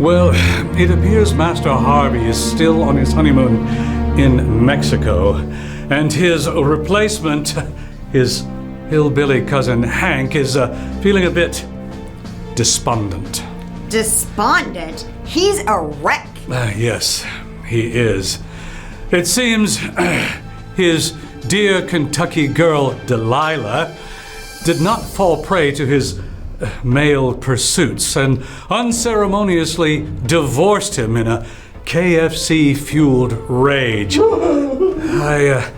Well, it appears Master Harvey is still on his honeymoon in Mexico, and his replacement, his hillbilly cousin Hank, is feeling a bit despondent. Despondent? He's a wreck. Yes, he is. It seems his dear Kentucky girl, Delilah, did not fall prey to his male pursuits and unceremoniously divorced him in a KFC-fueled rage. I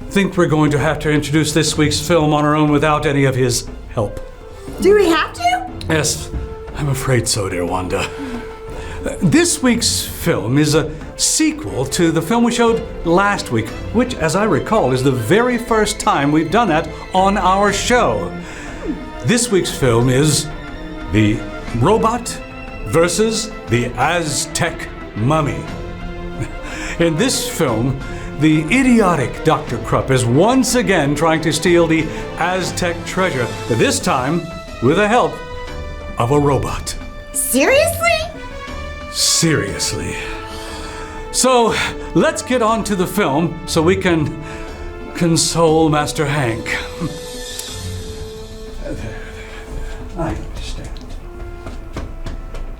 think we're going to have to introduce this week's film on our own without any of his help. Do we have to? Yes, I'm afraid so, dear Wanda. This week's film is a sequel to the film we showed last week, which, as I recall, is the very first time we've done that on our show. This week's film is The Robot versus the Aztec Mummy. In this film, the idiotic Dr. Krupp is once again trying to steal the Aztec treasure, but this time with the help of a robot. Seriously? Seriously. So, let's get on to the film so we can console Master Hank. I understand.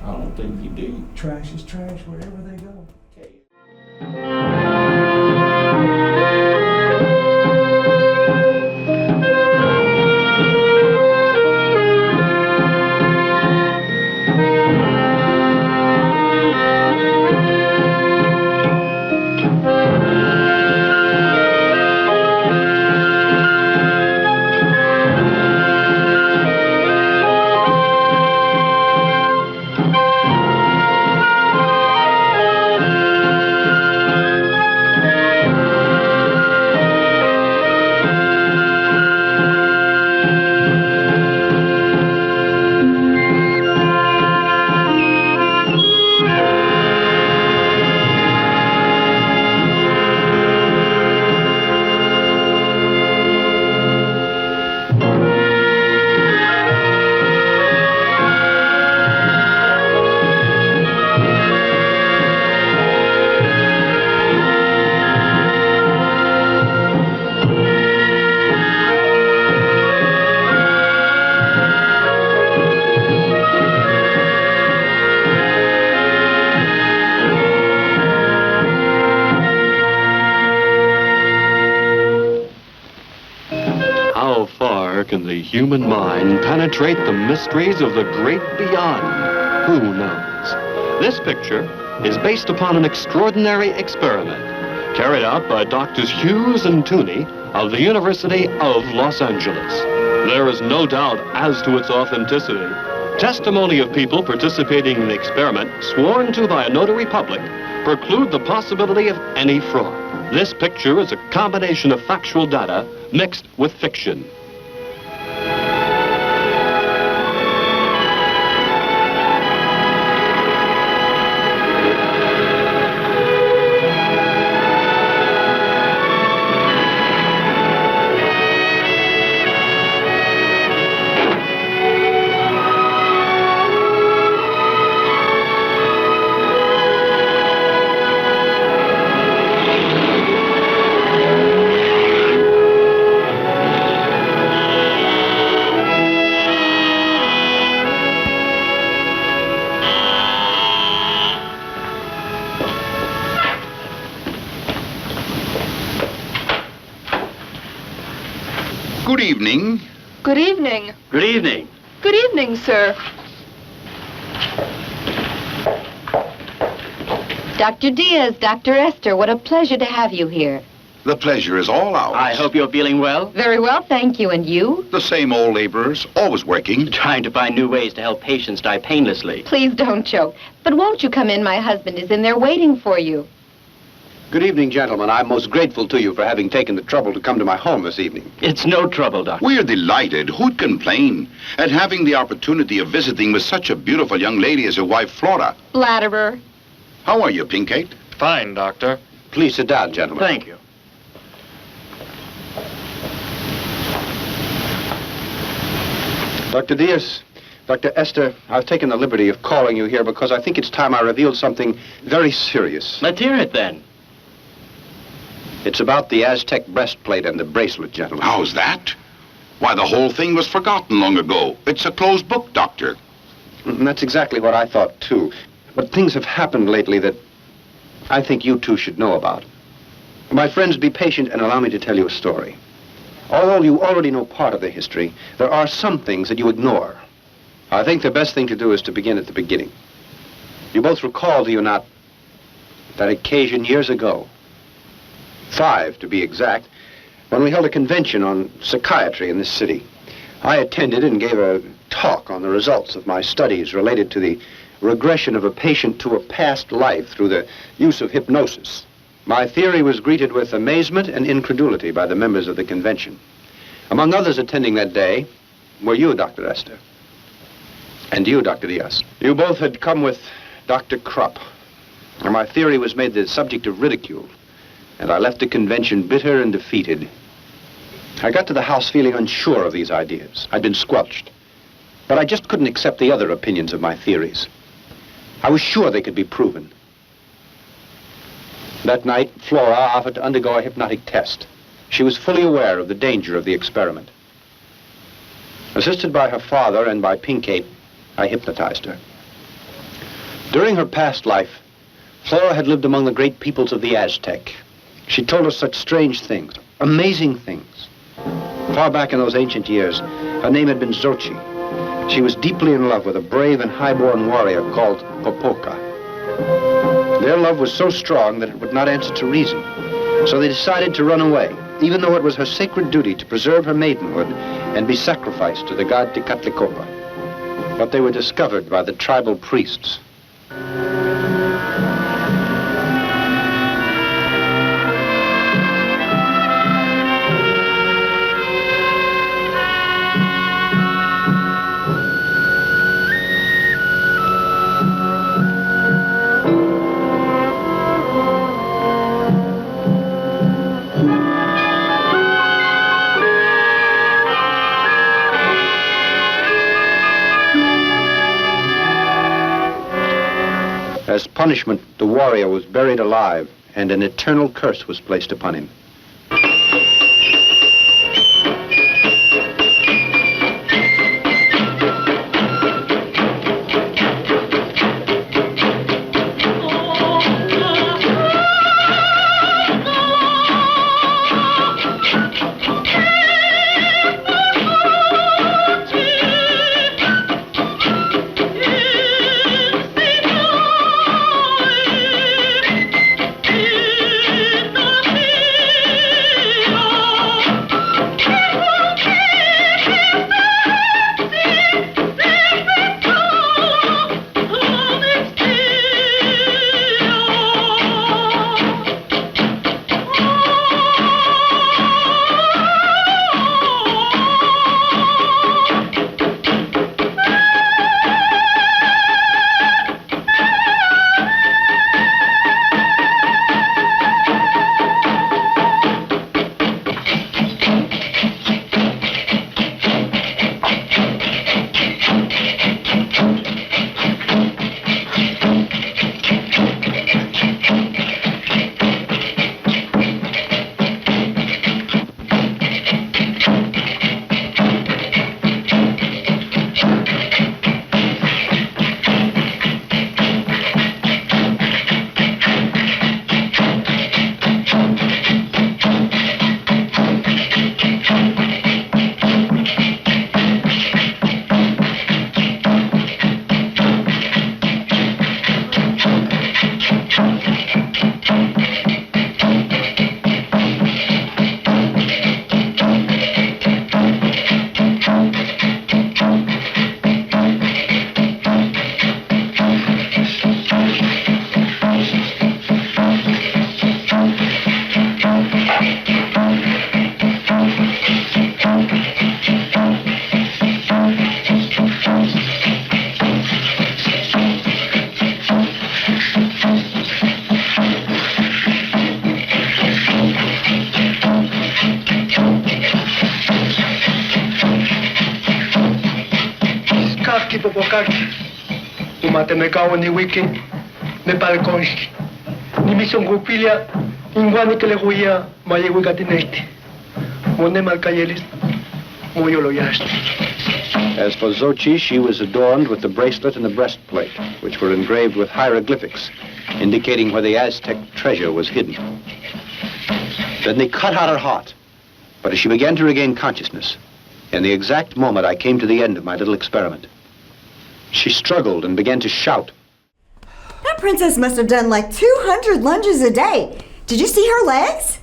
I don't think you do. Trash is trash wherever they go. Okay. Can the human mind penetrate the mysteries of the great beyond? Who knows? This picture is based upon an extraordinary experiment carried out by Doctors Hughes and Tooney of the University of Los Angeles. There is no doubt as to its authenticity. Testimony of people participating in the experiment, sworn to by a notary public, preclude the possibility of any fraud. This picture is a combination of factual data mixed with fiction. Good evening. Good evening. Good evening. Good evening, sir. Dr. Diaz, Dr. Esther, what a pleasure to have you here. The pleasure is all ours. I hope you're feeling well. Very well, thank you. And you? The same old laborers, always working. Trying to find new ways to help patients die painlessly. Please don't choke. But won't you come in? My husband is in there waiting for you. Good evening, gentlemen. I'm most grateful to you for having taken the trouble to come to my home this evening. It's no trouble, Doctor. We're delighted. Who'd complain? At having the opportunity of visiting with such a beautiful young lady as your wife, Flora. Flatterer. How are you, Pinkate? Fine, Doctor. Please sit down, gentlemen. Thank you. Dr. Diaz, Dr. Esther, I've taken the liberty of calling you here because I think it's time I revealed something very serious. Let's hear it then. It's about the Aztec breastplate and the bracelet, gentlemen. How's that? Why, the whole thing was forgotten long ago. It's a closed book, Doctor. And that's exactly what I thought, too. But things have happened lately that I think you two should know about. My friends, be patient and allow me to tell you a story. Although you already know part of the history, there are some things that you ignore. I think the best thing to do is to begin at the beginning. You both recall, do you not, that occasion years ago, 5 to be exact, when we held a convention on psychiatry in this city. I attended and gave a talk on the results of my studies related to the regression of a patient to a past life through the use of hypnosis. My theory was greeted with amazement and incredulity by the members of the convention. Among others attending that day were you, Dr. Esther, and you, Dr. Diaz. You both had come with Dr. Krupp, and my theory was made the subject of ridicule, and I left the convention bitter and defeated. I got to the house feeling unsure of these ideas. I'd been squelched, but I just couldn't accept the other opinions of my theories. I was sure they could be proven. That night, Flora offered to undergo a hypnotic test. She was fully aware of the danger of the experiment. Assisted by her father and by Pinkate, I hypnotized her. During her past life, Flora had lived among the great peoples of the Aztec. She told us such strange things, amazing things. Far back in those ancient years, her name had been Xochi. She was deeply in love with a brave and high-born warrior called Popoca. Their love was so strong that it would not answer to reason. So they decided to run away, even though it was her sacred duty to preserve her maidenhood and be sacrificed to the god Tecatlicoca. But they were discovered by the tribal priests. As punishment, the warrior was buried alive, and an eternal curse was placed upon him. si popokaki. Umate me kawa ni wiki, me palkonshi. Ni mission grupilia, ingwani que le guía, maye wigatinete. Mone malkayelis, moyolo yast. As for Xochi, she was adorned with the bracelet and the breastplate, which were engraved with hieroglyphics, indicating where the Aztec treasure was hidden. Then they cut out her heart. But as she began to regain consciousness, in the exact moment I came to the end of my little experiment, she struggled and began to shout. That princess must have done like 200 lunges a day. Did you see her legs?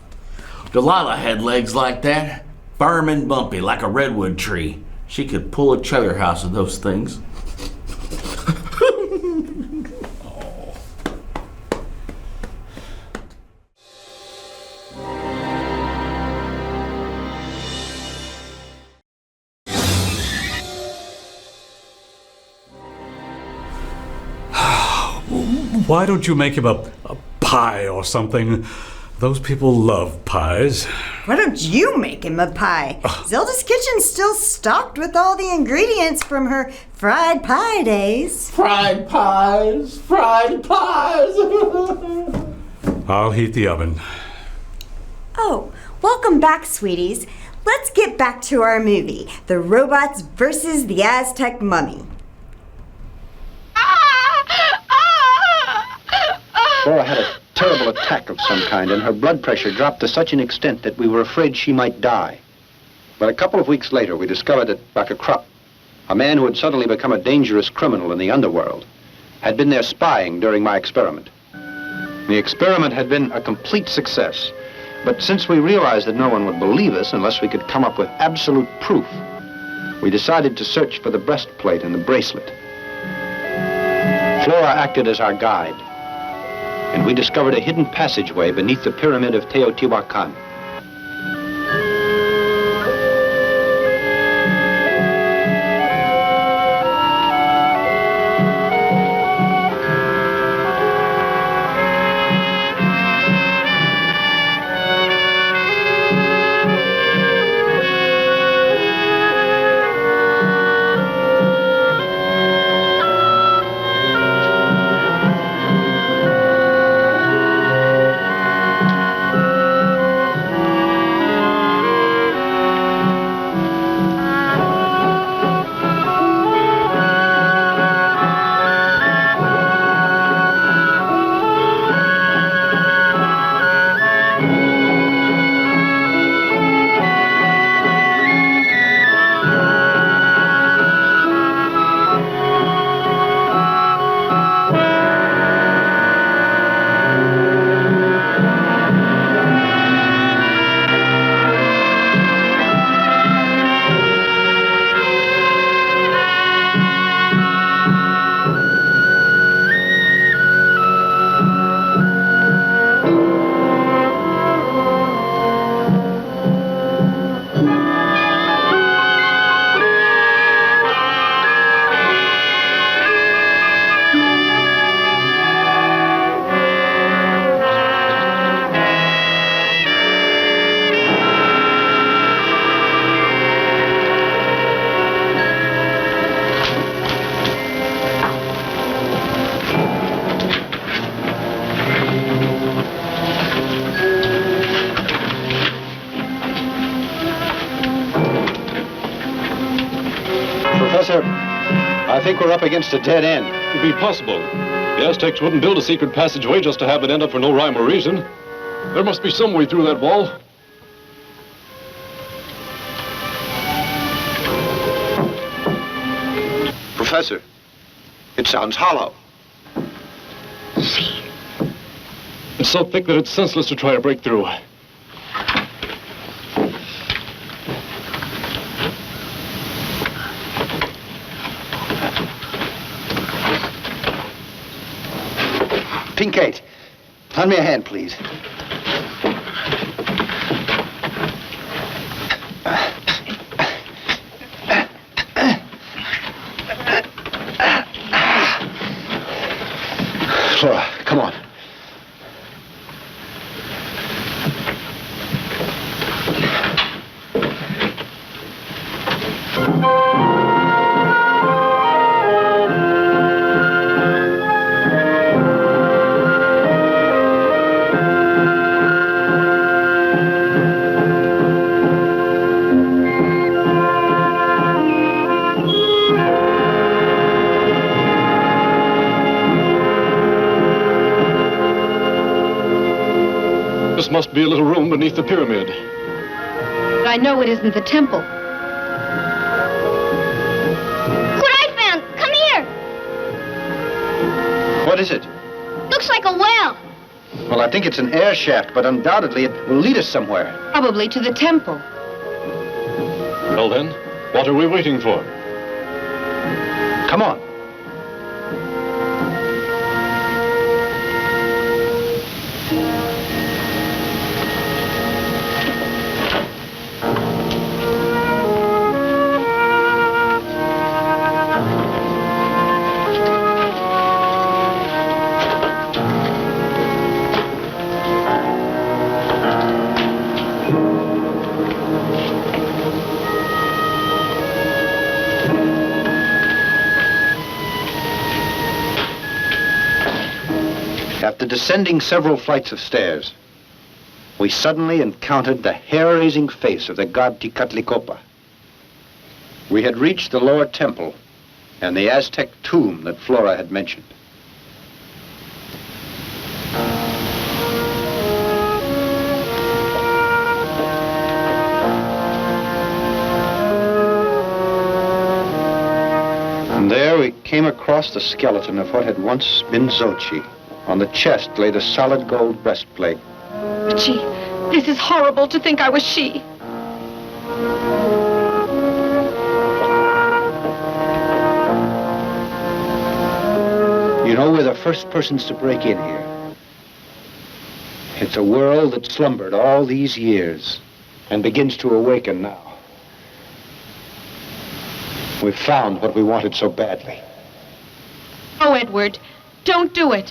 Delilah had legs like that, firm and bumpy like a redwood tree. She could pull a trailer house with those things. Why don't you make him a pie or something? Those people love pies. Why don't you make him a pie? Zelda's kitchen's still stocked with all the ingredients from her fried pie days. Fried pies! Fried pies! I'll heat the oven. Oh, welcome back, sweeties. Let's get back to our movie, The Robots versus the Aztec Mummy. Flora had a terrible attack of some kind, and her blood pressure dropped to such an extent that we were afraid she might die. But a couple of weeks later, we discovered that Dr. Krupp, a man who had suddenly become a dangerous criminal in the underworld, had been there spying during my experiment. The experiment had been a complete success, but since we realized that no one would believe us unless we could come up with absolute proof, we decided to search for the breastplate and the bracelet. Flora acted as our guide, and we discovered a hidden passageway beneath the pyramid of Teotihuacan. Professor, I think we're up against a dead end. It'd be possible. The Aztecs wouldn't build a secret passageway just to have it end up for no rhyme or reason. There must be some way through that wall. Professor, it sounds hollow. See? It's so thick that it's senseless to try to break through. Pinkate, lend me a hand, please. Flora, come on. This must be a little room beneath the pyramid. But I know it isn't the temple. What I found! Come here! What is it? Looks like a well. Well, I think it's an air shaft, but undoubtedly it will lead us somewhere. Probably to the temple. Well then, what are we waiting for? Come on. After descending several flights of stairs, we suddenly encountered the hair-raising face of the god Tezcatlipoca. We had reached the lower temple and the Aztec tomb that Flora had mentioned. And there we came across the skeleton of what had once been Xochitl. On the chest lay the solid gold breastplate. Gee, this is horrible to think I was she. You know, we're the first persons to break in here. It's a world that slumbered all these years and begins to awaken now. We've found what we wanted so badly. Oh, Edward, don't do it.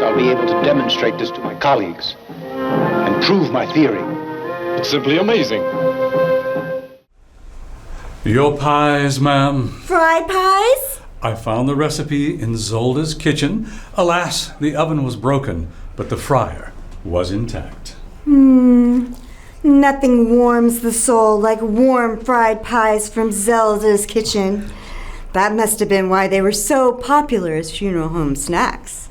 I'll be able to demonstrate this to my colleagues and prove my theory. It's simply amazing. Your pies, ma'am. Fried pies? I found the recipe in Zolda's kitchen. Alas, the oven was broken, but the fryer was intact. Nothing warms the soul like warm fried pies from Zelda's kitchen. That must have been why they were so popular as funeral home snacks.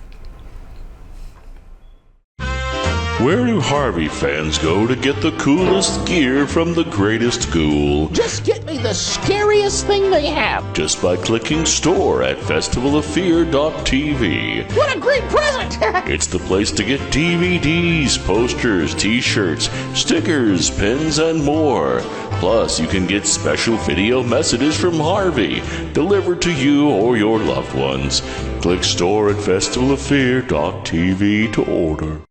Where do Harvey fans go to get the coolest gear from the greatest ghoul? Just get me the scariest thing they have. Just by clicking store at festivalofear.tv. What a great present! It's the place to get DVDs, posters, t-shirts, stickers, pins, and more. Plus, you can get special video messages from Harvey delivered to you or your loved ones. Click store at festivalofear.tv to order.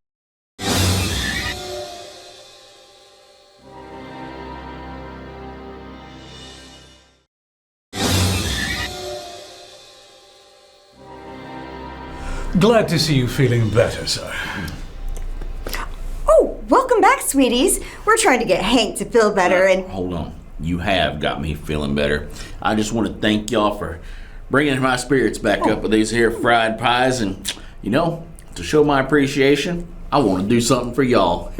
Glad to see you feeling better, sir. Oh, welcome back, sweeties. We're trying to get Hank to feel better and... Hold on. You have got me feeling better. I just want to thank y'all for bringing my spirits back up with these here fried pies. And, you know, to show my appreciation, I want to do something for y'all.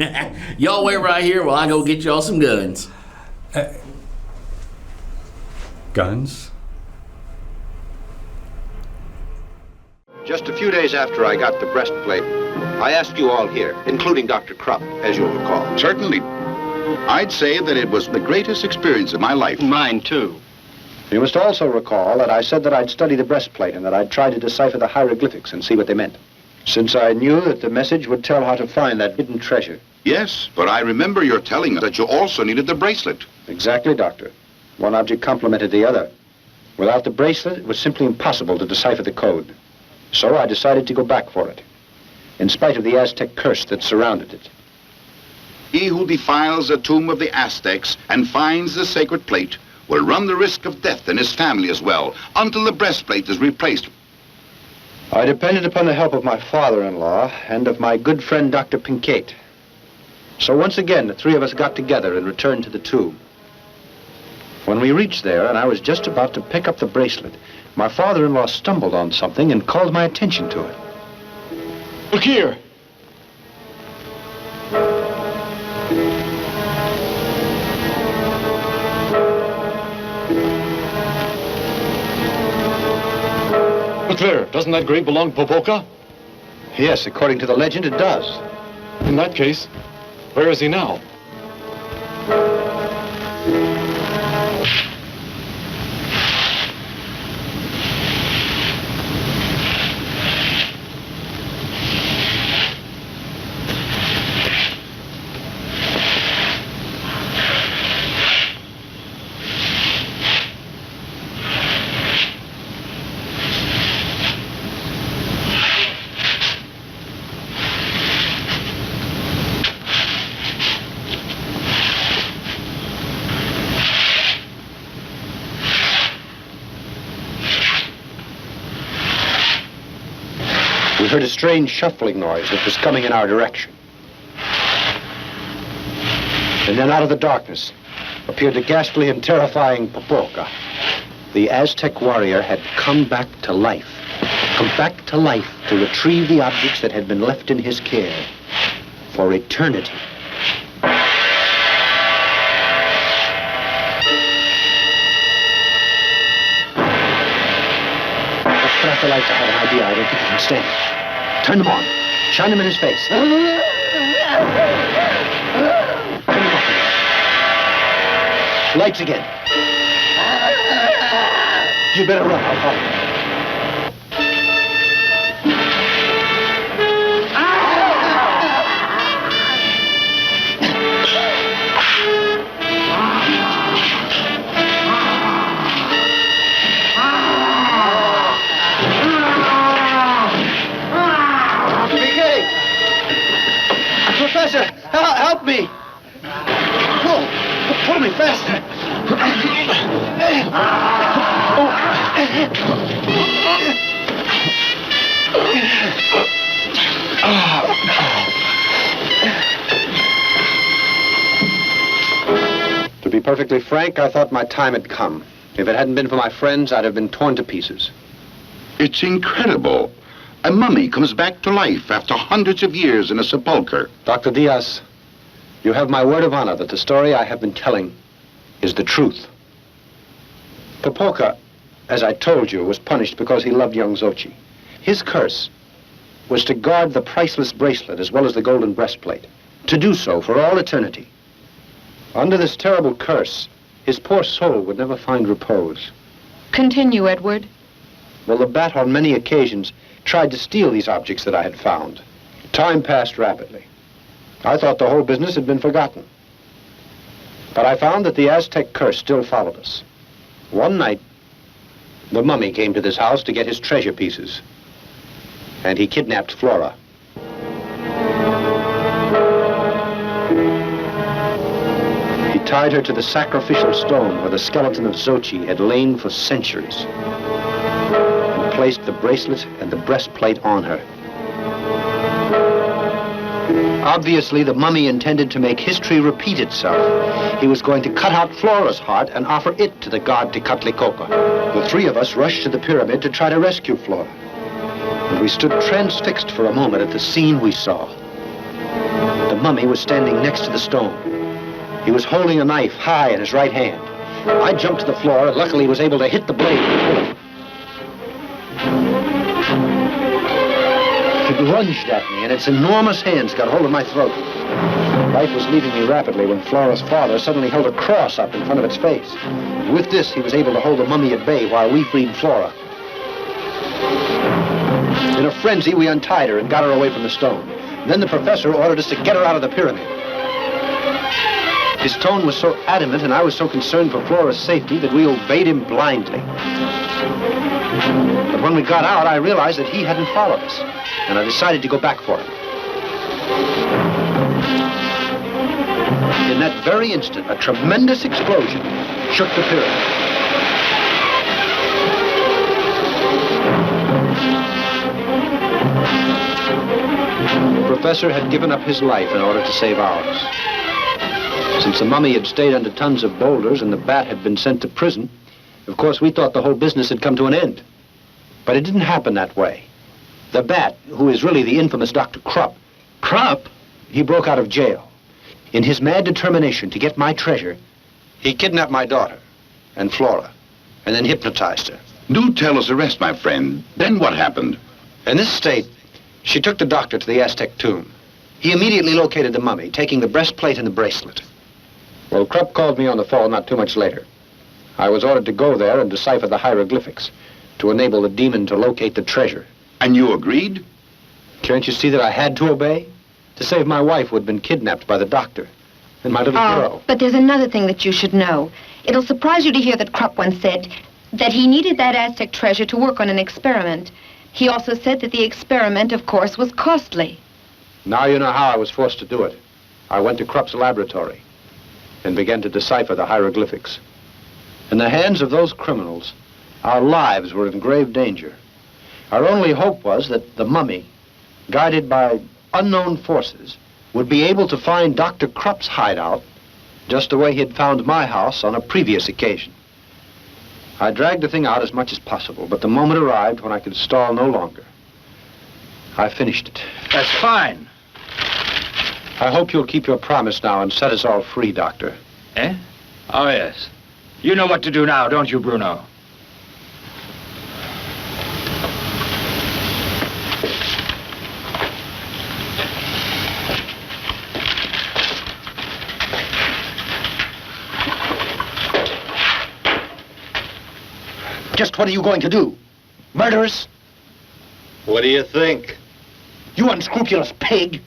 Y'all wait right here while I go get y'all some guns. Guns? Just a few days after I got the breastplate, I asked you all here, including Dr. Krupp, as you'll recall. Certainly. I'd say that it was the greatest experience of my life. Mine, too. You must also recall that I said that I'd study the breastplate and that I'd try to decipher the hieroglyphics and see what they meant, since I knew that the message would tell how to find that hidden treasure. Yes, but I remember your telling us that you also needed the bracelet. Exactly, Doctor. One object complemented the other. Without the bracelet, it was simply impossible to decipher the code. So I decided to go back for it, in spite of the Aztec curse that surrounded it. He who defiles the tomb of the Aztecs and finds the sacred plate will run the risk of death and his family as well, until the breastplate is replaced. I depended upon the help of my father-in-law and of my good friend Dr. Pinkate. So once again, the three of us got together and returned to the tomb. When we reached there, and I was just about to pick up the bracelet, my father-in-law stumbled on something and called my attention to it. Look here. Look there. Doesn't that grave belong to Popoka? Yes, according to the legend, it does. In that case, where is he now? We heard a strange shuffling noise that was coming in our direction. And then out of the darkness appeared the ghastly and terrifying Popoka. The Aztec warrior had come back to life. Come back to life to retrieve the objects that had been left in his care for eternity. Let's put out the lights. I have an idea. I don't think he can stand it. Turn them on. Shine them in his face. Turn them off again. Lights again. You better run. I'll follow you. Professor, help me! Pull me faster! To be perfectly frank, I thought my time had come. If it hadn't been for my friends, I'd have been torn to pieces. It's incredible. A mummy comes back to life after hundreds of years in a sepulcher. Dr. Diaz, you have my word of honor that the story I have been telling is the truth. Popoka, as I told you, was punished because he loved young Xochi. His curse was to guard the priceless bracelet as well as the golden breastplate, to do so for all eternity. Under this terrible curse, his poor soul would never find repose. Continue, Edward. Well, the bat on many occasions tried to steal these objects that I had found. Time passed rapidly. I thought the whole business had been forgotten. But I found that the Aztec curse still followed us. One night, the mummy came to this house to get his treasure pieces. And he kidnapped Flora. He tied her to the sacrificial stone where the skeleton of Xochi had lain for centuries. Placed the bracelet and the breastplate on her. Obviously, the mummy intended to make history repeat itself. He was going to cut out Flora's heart and offer it to the god Tecatlicoca. The three of us rushed to the pyramid to try to rescue Flora. And we stood transfixed for a moment at the scene we saw. The mummy was standing next to the stone. He was holding a knife high in his right hand. I jumped to the floor and luckily was able to hit the blade with a bullet. It lunged at me, and its enormous hands got hold of my throat. Life was leaving me rapidly when Flora's father suddenly held a cross up in front of its face. With this, he was able to hold the mummy at bay while we freed Flora. In a frenzy, we untied her and got her away from the stone. Then the professor ordered us to get her out of the pyramid. His tone was so adamant, and I was so concerned for Flora's safety that we obeyed him blindly. But when we got out, I realized that he hadn't followed us, and I decided to go back for him. In that very instant, a tremendous explosion shook the pyramid. professor had given up his life in order to save ours. Since the mummy had stayed under tons of boulders and the bat had been sent to prison, of course we thought the whole business had come to an end. But it didn't happen that way. The bat, who is really the infamous Dr. Krupp. Krupp? He broke out of jail. In his mad determination to get my treasure, he kidnapped my daughter and Flora, and then hypnotized her. Do tell us the rest, my friend. Then what happened? In this state, she took the doctor to the Aztec tomb. He immediately located the mummy, taking the breastplate and the bracelet. Well, Krupp called me on the phone not too much later. I was ordered to go there and decipher the hieroglyphics to enable the demon to locate the treasure. And you agreed? Can't you see that I had to obey? To save my wife who had been kidnapped by the doctor and my little girl. But there's another thing that you should know. It'll surprise you to hear that Krupp once said that he needed that Aztec treasure to work on an experiment. He also said that the experiment, of course, was costly. Now you know how I was forced to do it. I went to Krupp's laboratory and began to decipher the hieroglyphics. In the hands of those criminals, our lives were in grave danger. Our only hope was that the mummy, guided by unknown forces, would be able to find Dr. Krupp's hideout just the way he had found my house on a previous occasion. I dragged the thing out as much as possible, but the moment arrived when I could stall no longer. I finished it. That's fine. I hope you'll keep your promise now and set us all free, Doctor. Eh? Oh, yes. You know what to do now, don't you, Bruno? Just what are you going to do? Murder us? What do you think? You unscrupulous pig!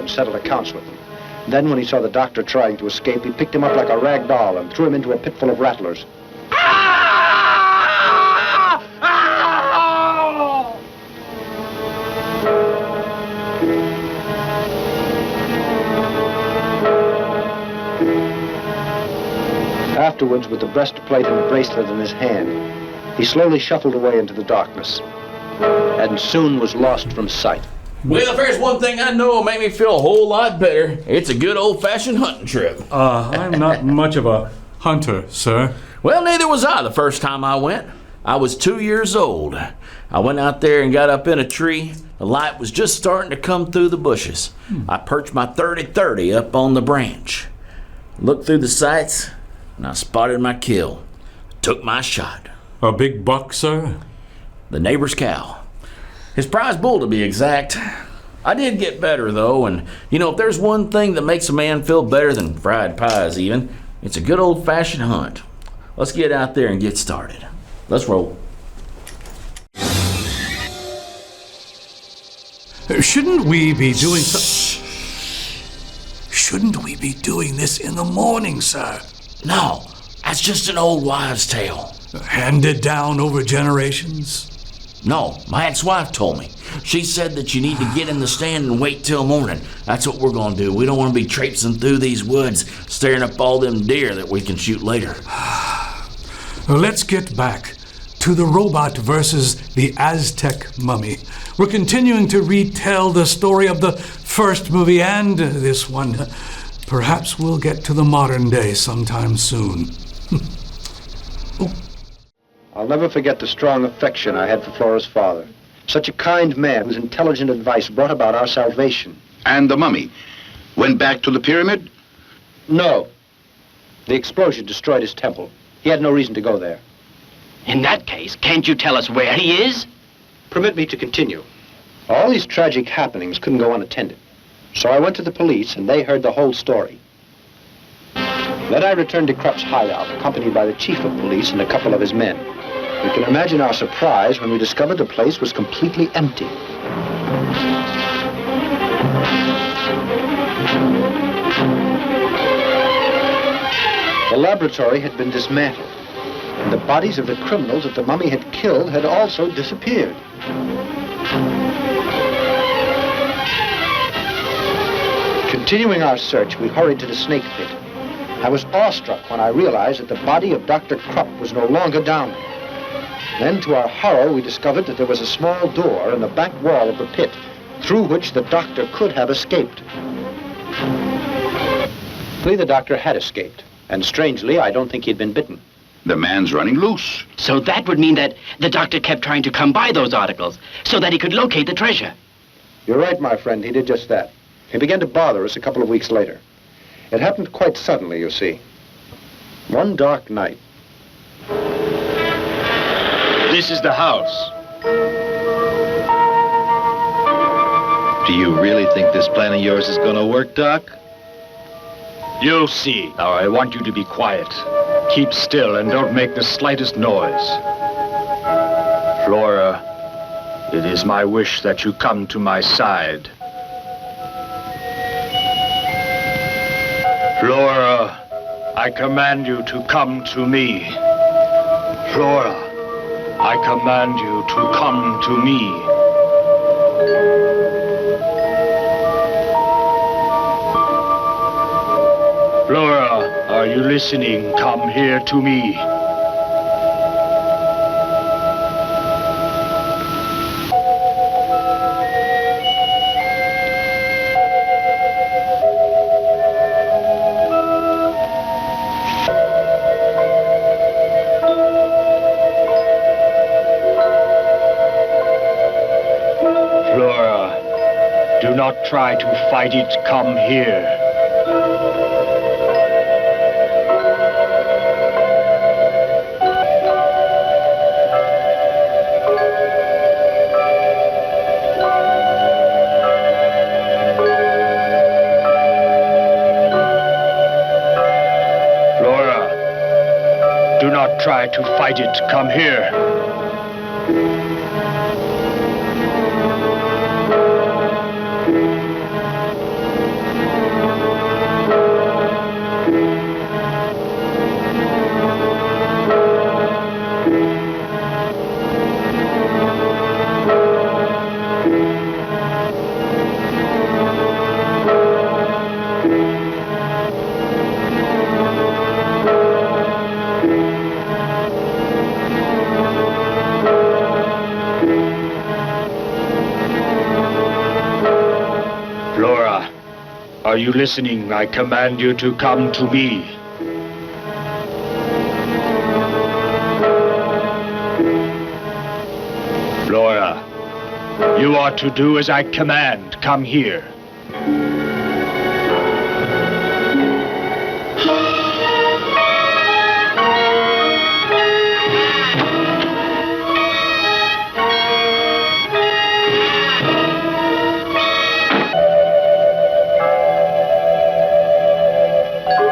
Settled accounts with them. Then when he saw the doctor trying to escape, he picked him up like a rag doll and threw him into a pit full of rattlers. Afterwards, with the breastplate and bracelet in his hand, he slowly shuffled away into the darkness and soon was lost from sight. Well, if there's one thing I know will make me feel a whole lot better, it's a good old-fashioned hunting trip. I'm not much of a hunter, sir. Well, neither was I the first time I went. I was 2 years old. I went out there and got up in a tree. The light was just starting to come through the bushes. I perched my 30-30 up on the branch, looked through the sights, and I spotted my kill. Took my shot. A big buck, sir? The neighbor's cow. His prize bull, to be exact. I did get better, though, and, you know, if there's one thing that makes a man feel better than fried pies, even, it's a good old-fashioned hunt. Let's get out there and get started. Let's roll. Shouldn't we be doing Shouldn't we be doing this in the morning, sir? No, that's just an old wives' tale. Handed down over generations? No, my ex-wife told me. She said that you need to get in the stand and wait till morning. That's what we're gonna do. We don't want to be traipsing through these woods, staring up all them deer that we can shoot later. Well, let's get back to the robot versus the Aztec mummy. We're continuing to retell the story of the first movie and this one. Perhaps we'll get to the modern day sometime soon. I'll never forget the strong affection I had for Flora's father. Such a kind man whose intelligent advice brought about our salvation. And the mummy went back to the pyramid? No. The explosion destroyed his temple. He had no reason to go there. In that case, can't you tell us where he is? Permit me to continue. All these tragic happenings couldn't go unattended. So I went to the police, and they heard the whole story. Then I returned to Krupp's hideout, accompanied by the chief of police and a couple of his men. You can imagine our surprise when we discovered the place was completely empty. The laboratory had been dismantled, and the bodies of the criminals that the mummy had killed had also disappeared. Continuing our search, we hurried to the snake pit. I was awestruck when I realized that the body of Dr. Krupp was no longer down there. Then, to our horror, we discovered that there was a small door in the back wall of the pit, through which the doctor could have escaped. The doctor had escaped, and strangely, I don't think he'd been bitten. The man's running loose. So that would mean that the doctor kept trying to come by those articles so that he could locate the treasure. You're right, my friend. He did just that. He began to bother us a couple of weeks later. It happened quite suddenly, you see. One dark night. This is the house. Do you really think this plan of yours is gonna work, Doc? You'll see. Now, I want you to be quiet. Keep still and don't make the slightest noise. Flora, it is my wish that you come to my side. Flora, I command you to come to me. Flora, I command you to come to me. Flora, are you listening? Come here to me. Flora, do not try to fight it. Come here. Do not try to fight it. Come here. Flora, are you listening? I command you to come to me. Flora, you are to do as I command. Come here.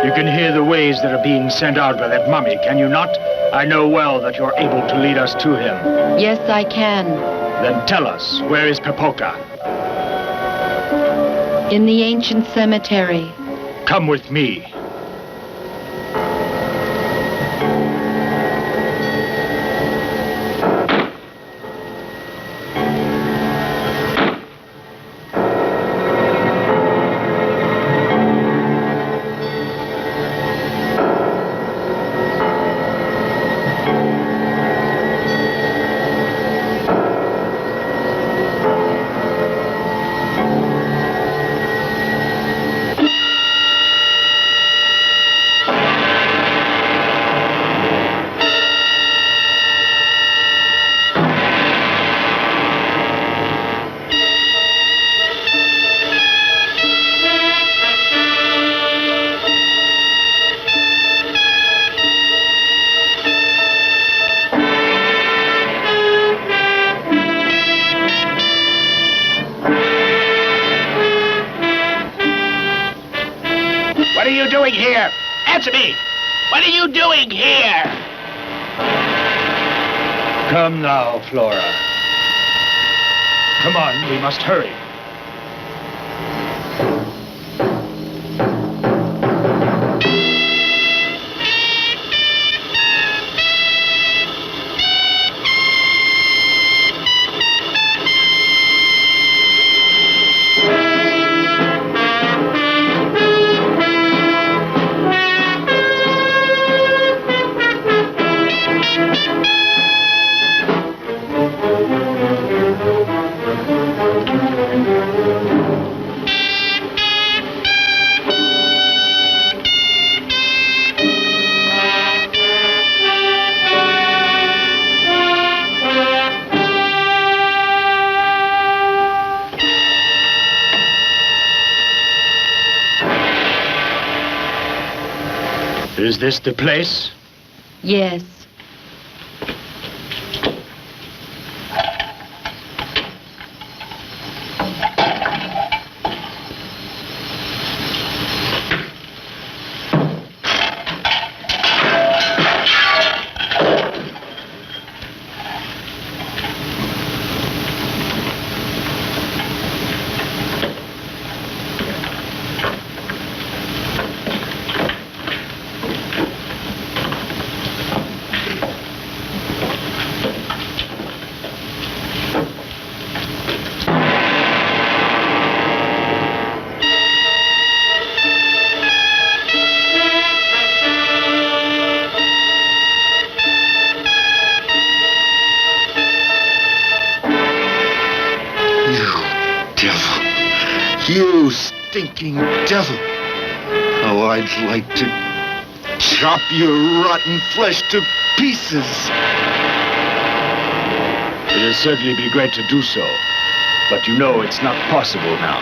You can hear the waves that are being sent out by that mummy, can you not? I know well that you're able to lead us to him. Yes, I can. Then tell us, where is Pepoka? In the ancient cemetery. Come with me. here? Answer me! What are you doing here? Come now, Flora. Come on, we must hurry. Is this the place? Yes. You stinking devil! Oh, I'd like to chop your rotten flesh to pieces. It'll certainly be great to do so, but you know it's not possible now.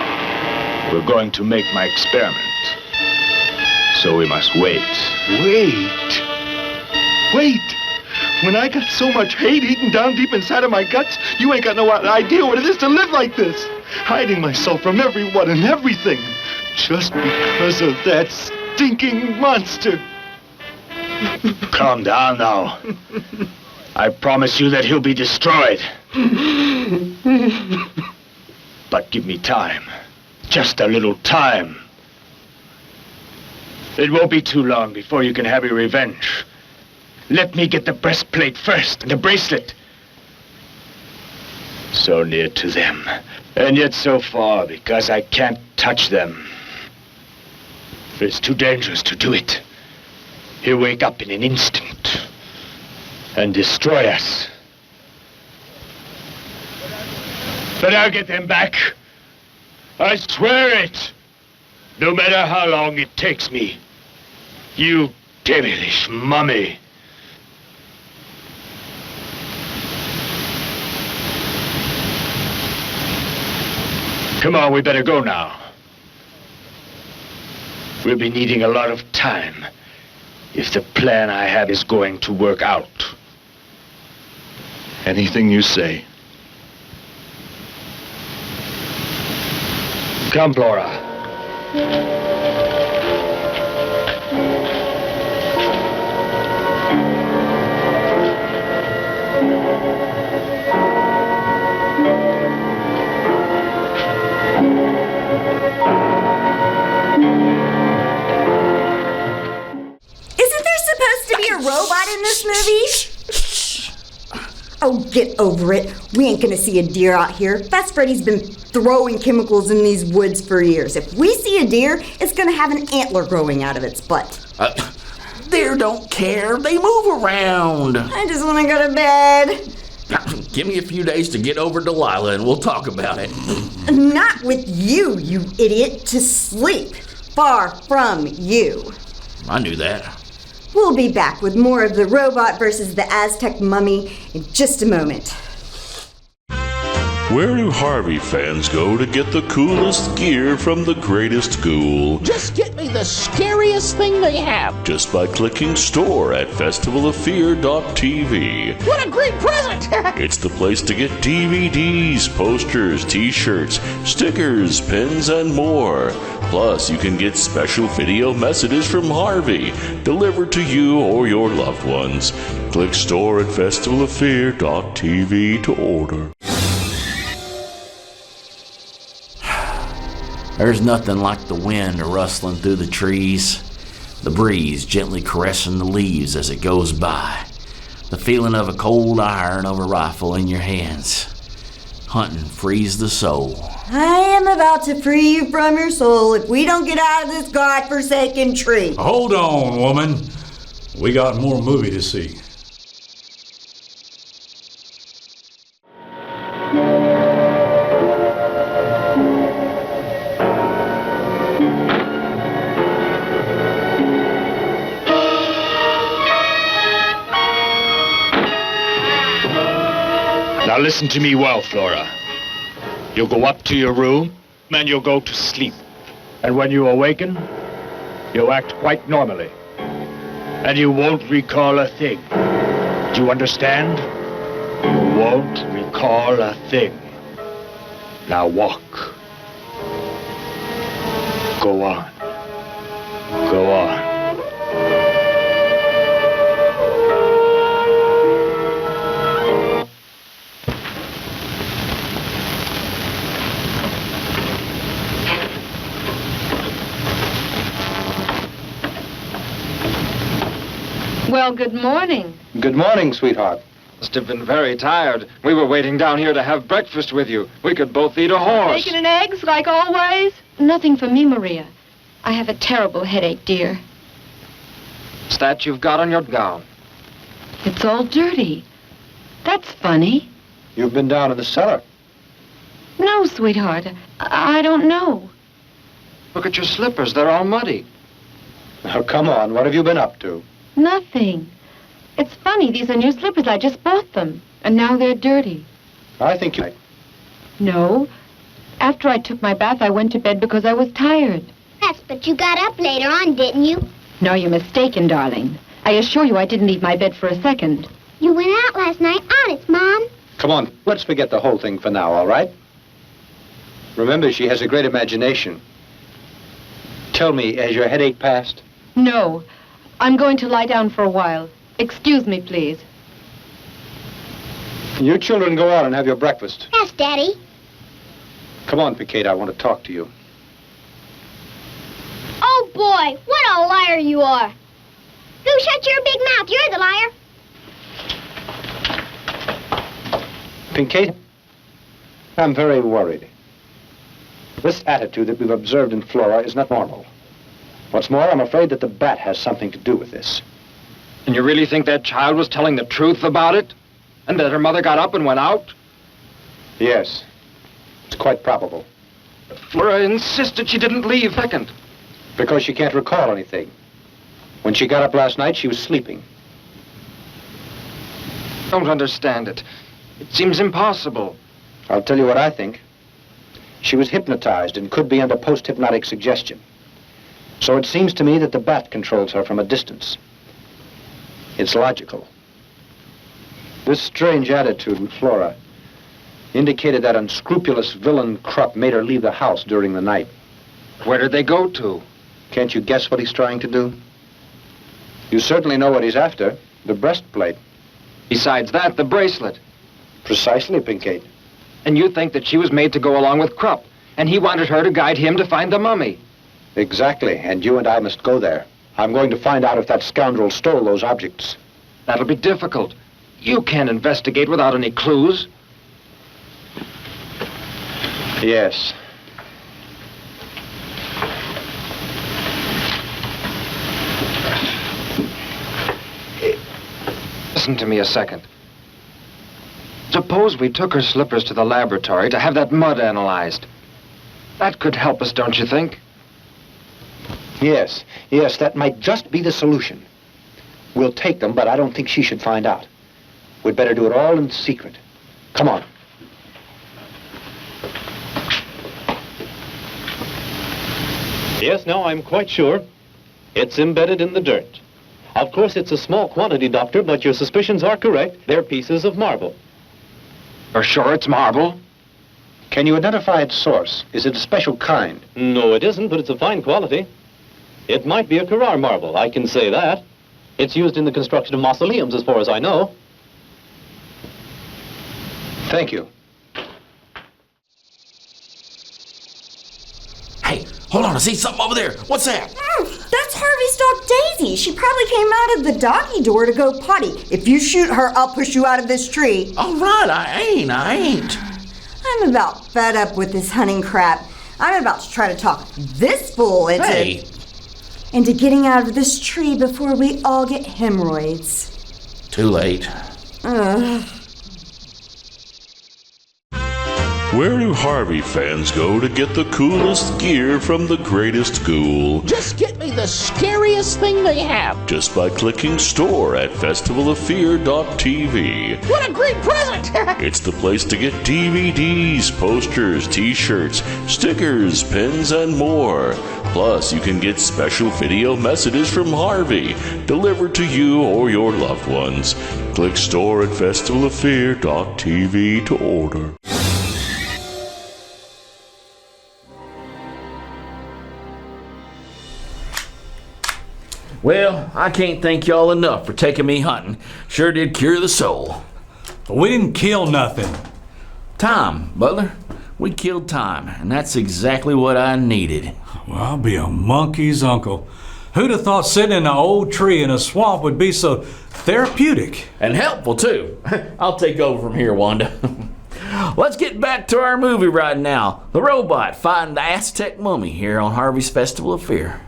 We're going to make my experiment. So we must wait. Wait? When I got so much hate eaten down deep inside of my guts, you ain't got no idea what it is to live like this. Hiding myself from everyone and everything. Just because of that stinking monster. Calm down now. I promise you that he'll be destroyed. But give me time. Just a little time. It won't be too long before you can have your revenge. Let me get the breastplate first and the bracelet. So near to them, and yet so far because I can't touch them. It's too dangerous to do it. He'll wake up in an instant and destroy us. But I'll get them back. I swear it. No matter how long it takes me. You devilish mummy. Come on, we better go now. We'll be needing a lot of time if the plan I have is going to work out. Anything you say. Come, Flora. Robot in this movie? Oh, get over it. We ain't gonna see a deer out here. Fast Freddy's been throwing chemicals in these woods for years. If we see a deer, it's gonna have an antler growing out of its butt. Deer don't care. They move around. I just want to go to bed. Give me a few days to get over Delilah and we'll talk about it. Not with you, you idiot. To sleep. Far from you. I knew that. We'll be back with more of the robot versus the Aztec mummy in just a moment. Where do Harvey fans go to get the coolest gear from the greatest ghoul? Just get me the scariest thing they have. Just by clicking store at festivaloffear.tv. What a great present! It's the place to get DVDs, posters, t-shirts, stickers, pins, and more. Plus, you can get special video messages from Harvey delivered to you or your loved ones. Click store at festivaloffear.tv to order. There's nothing like the wind rustling through the trees, the breeze gently caressing the leaves as it goes by, the feeling of a cold iron of a rifle in your hands. Hunting frees the soul. I am about to free you from your soul if we don't get out of this godforsaken tree. Hold on, woman. We got more movie to see. Now listen to me well, Flora. You'll go up to your room, and you'll go to sleep. And when you awaken, you'll act quite normally. And you won't recall a thing. Do you understand? You won't recall a thing. Now walk. Go on. Go on. Well, good morning. Good morning, sweetheart. Must have been very tired. We were waiting down here to have breakfast with you. We could both eat a horse. Bacon and eggs, like always? Nothing for me, Maria. I have a terrible headache, dear. What's that you've got on your gown? It's all dirty. That's funny. You've been down in the cellar. No, sweetheart. I don't know. Look at your slippers. They're all muddy. Now, come on. What have you been up to? Nothing. It's funny. These are new slippers. I just bought them. And now they're dirty. I think you... No. After I took my bath, I went to bed because I was tired. Yes, but you got up later on, didn't you? No, you're mistaken, darling. I assure you I didn't leave my bed for a second. You went out last night. Honest, Mom. Come on. Let's forget the whole thing for now, all right? Remember, she has a great imagination. Tell me, has your headache passed? No. I'm going to lie down for a while. Excuse me, please. You children go out and have your breakfast. Yes, Daddy. Come on, Picate, I want to talk to you. Oh, boy, what a liar you are. You shut your big mouth. You're the liar. Picate, I'm very worried. This attitude that we've observed in Flora is not normal. What's more, I'm afraid that the bat has something to do with this. And you really think that child was telling the truth about it? And that her mother got up and went out? Yes. It's quite probable. But Flora insisted she didn't leave second. Because she can't recall anything. When she got up last night, she was sleeping. Don't understand it. It seems impossible. I'll tell you what I think. She was hypnotized and could be under post-hypnotic suggestion. So it seems to me that the bat controls her from a distance. It's logical. This strange attitude in Flora indicated that unscrupulous villain Krupp made her leave the house during the night. Where did they go to? Can't you guess what he's trying to do? You certainly know what he's after, the breastplate. Besides that, the bracelet. Precisely, Pinkate. And you think that she was made to go along with Krupp, and he wanted her to guide him to find the mummy. Exactly, and you and I must go there. I'm going to find out if that scoundrel stole those objects. That'll be difficult. You can't investigate without any clues. Yes. Listen to me a second. Suppose we took her slippers to the laboratory to have that mud analyzed. That could help us, don't you think? Yes, that might just be the solution. We'll take them, but I don't think she should find out. We'd better do it all in secret. Come on. Yes, now I'm quite sure. It's embedded in the dirt. Of course, it's a small quantity, Doctor, but your suspicions are correct. They're pieces of marble. You're sure it's marble? Can you identify its source? Is it a special kind? No, it isn't, but it's a fine quality. It might be a Carrara marble, I can say that. It's used in the construction of mausoleums, as far as I know. Thank you. Hey, hold on, I see something over there. What's that? That's Harvey's dog Daisy. She probably came out of the doggy door to go potty. If you shoot her, I'll push you out of this tree. All right, I ain't. I'm about fed up with this hunting crap. I'm about to try to talk this fool into getting out of this tree before we all get hemorrhoids. Too late. Ugh. Where do Harvey fans go to get the coolest gear from the greatest ghoul? Just get me the scariest thing they have. Just by clicking store at festivalofear.tv. What a great present! It's the place to get DVDs, posters, t-shirts, stickers, pins, and more. Plus, you can get special video messages from Harvey delivered to you or your loved ones. Click store at festivalofear.tv to order. Well, I can't thank y'all enough for taking me hunting. Sure did cure the soul. But we didn't kill nothing. Time, Butler. We killed time, and that's exactly what I needed. Well, I'll be a monkey's uncle. Who'd have thought sitting in an old tree in a swamp would be so therapeutic? And helpful, too. I'll take over from here, Wanda. Let's get back to our movie right now. The Robot Fighting the Aztec Mummy here on Harvey's Festival of Fear.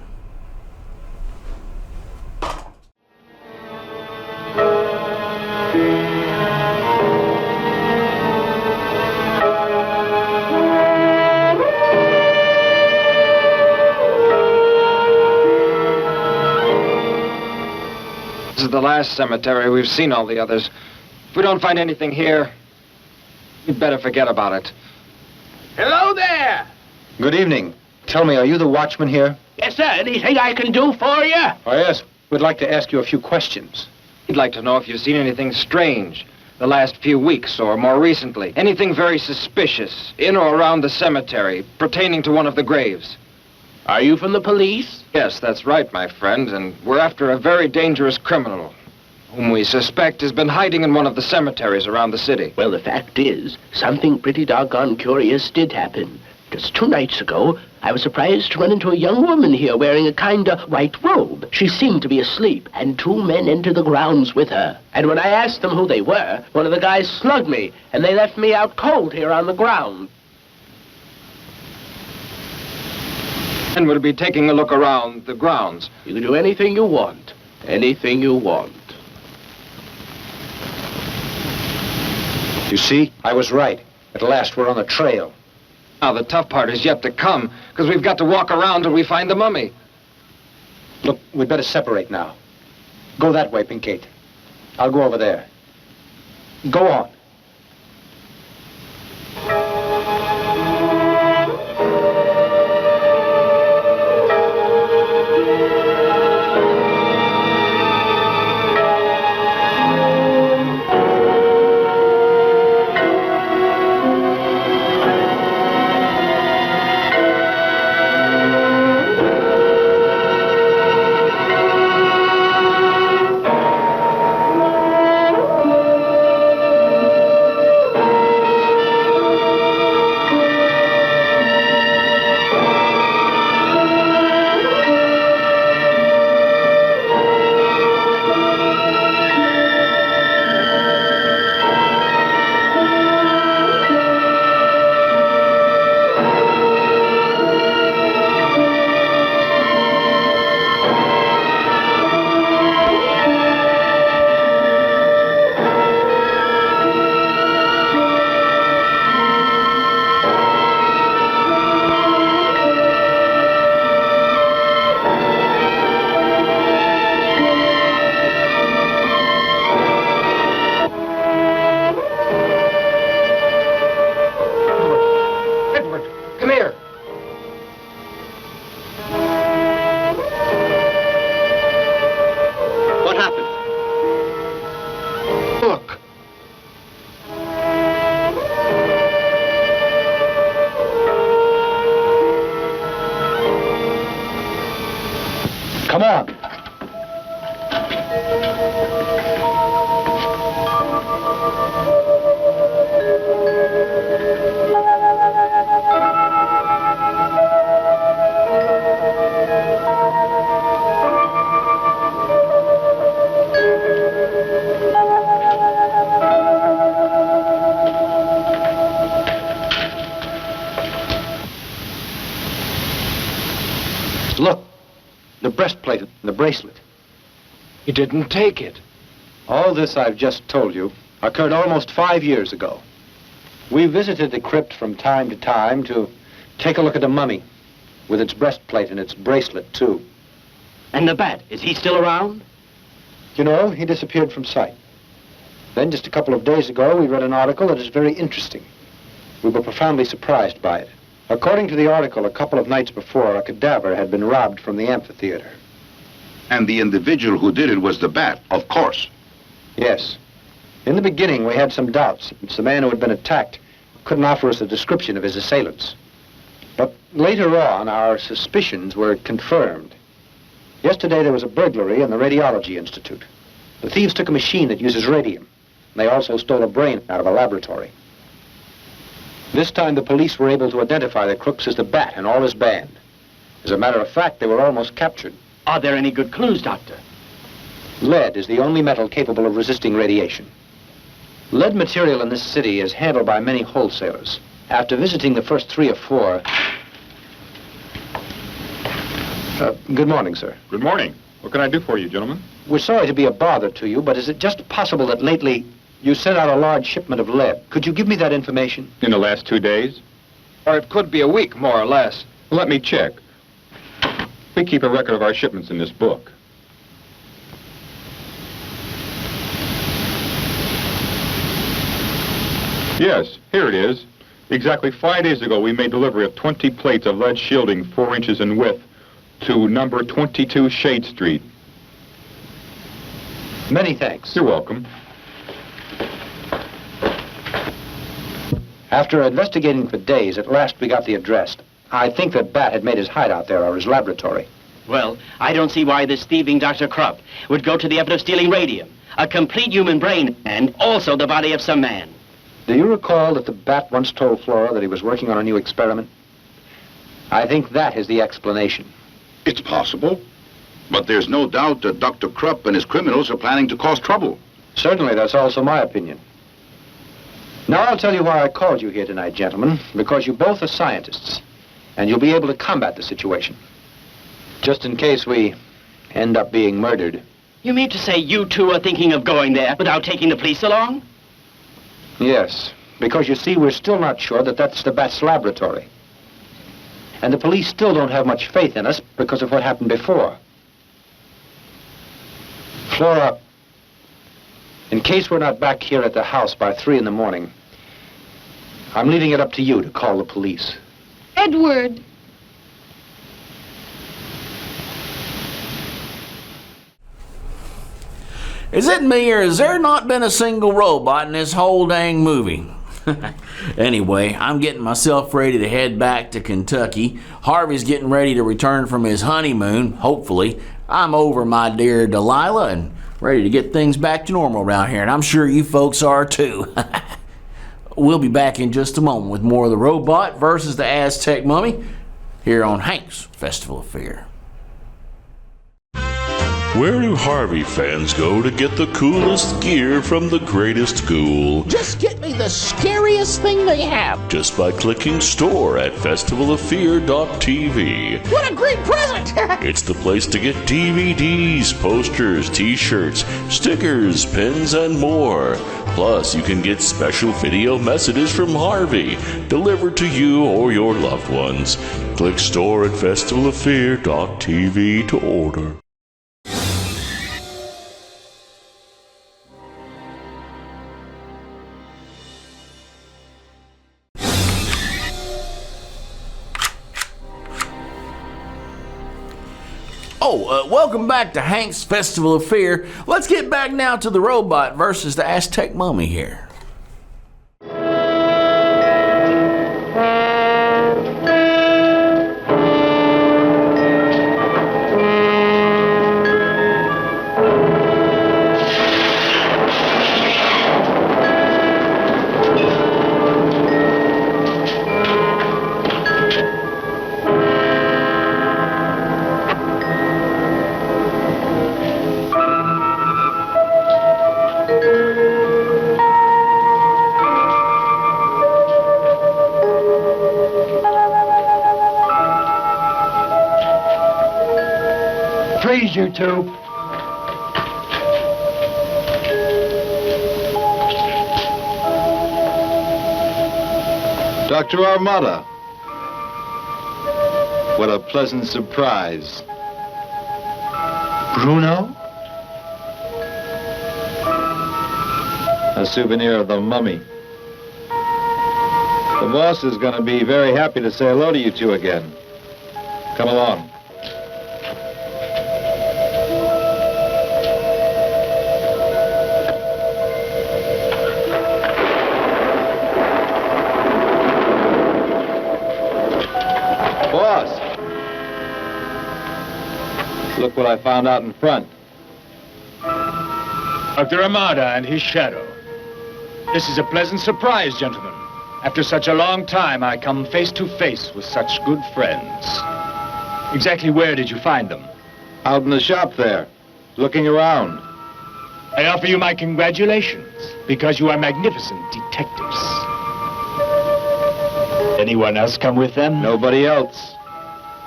This is the last cemetery. We've seen all the others. If we don't find anything here, we'd better forget about it. Hello there! Good evening. Tell me, are you the watchman here? Yes, sir. Anything I can do for you? Oh, yes. We'd like to ask you a few questions. We'd like to know if you've seen anything strange the last few weeks or more recently. Anything very suspicious in or around the cemetery pertaining to one of the graves. Are you from the police? Yes, that's right, my friend, and we're after a very dangerous criminal whom we suspect has been hiding in one of the cemeteries around the city. Well, the fact is, something pretty doggone curious did happen. Just 2 nights ago, I was surprised to run into a young woman here wearing a kind of white robe. She seemed to be asleep, and 2 men entered the grounds with her. And when I asked them who they were, one of the guys slugged me, and they left me out cold here on the ground. And we'll be taking a look around the grounds. You can do anything you want. Anything you want. You see, I was right. At last, we're on the trail. Now, the tough part is yet to come, because we've got to walk around till we find the mummy. Look, we'd better separate now. Go that way, Pinkate. I'll go over there. Go on. breastplate and the bracelet. He didn't take it. All this I've just told you occurred almost 5 years ago. We visited the crypt from time to time to take a look at the mummy, with its breastplate and its bracelet, too. And the bat, is he still around? You know, he disappeared from sight. Then, just a couple of days ago, we read an article that is very interesting. We were profoundly surprised by it. According to the article, a couple of nights before, a cadaver had been robbed from the amphitheater. And the individual who did it was the bat, of course. Yes. In the beginning, we had some doubts. It's the man who had been attacked couldn't offer us a description of his assailants. But later on, our suspicions were confirmed. Yesterday, there was a burglary in the Radiology Institute. The thieves took a machine that uses radium. They also stole a brain out of a laboratory. This time, the police were able to identify the crooks as the Bat and all his band. As a matter of fact, they were almost captured. Are there any good clues, Doctor? Lead is the only metal capable of resisting radiation. Lead material in this city is handled by many wholesalers. After visiting the first 3 or 4... good morning, sir. Good morning. What can I do for you, gentlemen? We're sorry to be a bother to you, but is it just possible that lately you sent out a large shipment of lead? Could you give me that information? In the last 2 days? Or it could be a week, more or less. Well, let me check. We keep a record of our shipments in this book. Yes, here it is. Exactly 5 days ago, we made delivery of 20 plates of lead shielding 4 inches in width to number 22 Shade Street. Many thanks. You're welcome. After investigating for days, at last we got the address. I think that Bat had made his hideout there, or his laboratory. Well, I don't see why this thieving Dr. Krupp would go to the effort of stealing radium, a complete human brain, and also the body of some man. Do you recall that the Bat once told Flora that he was working on a new experiment? I think that is the explanation. It's possible. But there's no doubt that Dr. Krupp and his criminals are planning to cause trouble. Certainly, that's also my opinion. Now, I'll tell you why I called you here tonight, gentlemen, because you both are scientists, and you'll be able to combat the situation. Just in case we end up being murdered. You mean to say you two are thinking of going there without taking the police along? Yes, because you see, we're still not sure that that's the Bat's laboratory. And the police still don't have much faith in us because of what happened before. Flora, in case we're not back here at the house by 3 in the morning, I'm leaving it up to you to call the police. Edward. Is it me, or has there not been a single robot in this whole dang movie? Anyway, I'm getting myself ready to head back to Kentucky. Harvey's getting ready to return from his honeymoon, hopefully. I'm over my dear Delilah and ready to get things back to normal around here, and I'm sure you folks are too. We'll be back in just a moment with more of the robot versus the Aztec mummy here on Hank's Festival of Fear. Where do Harvey fans go to get the coolest gear from the greatest ghoul? Just get me the scariest thing they have. Just by clicking store at festivaloffear.tv. What a great present! It's the place to get DVDs, posters, t-shirts, stickers, pins, and more. Plus, you can get special video messages from Harvey delivered to you or your loved ones. Click store at festivaloffear.tv to order. Welcome back to Hank's Festival of Fear. Let's get back now to the robot versus the Aztec mummy here. Please, you two. Dr. Armada. What a pleasant surprise. Bruno? A souvenir of the mummy. The boss is going to be very happy to say hello to you two again. Come along. Boss! Look what I found out in front. Dr. Armada and his shadow. This is a pleasant surprise, gentlemen. After such a long time, I come face to face with such good friends. Exactly where did you find them? Out in the shop there, looking around. I offer you my congratulations, because you are magnificent detectives. Anyone else come with them? Nobody else.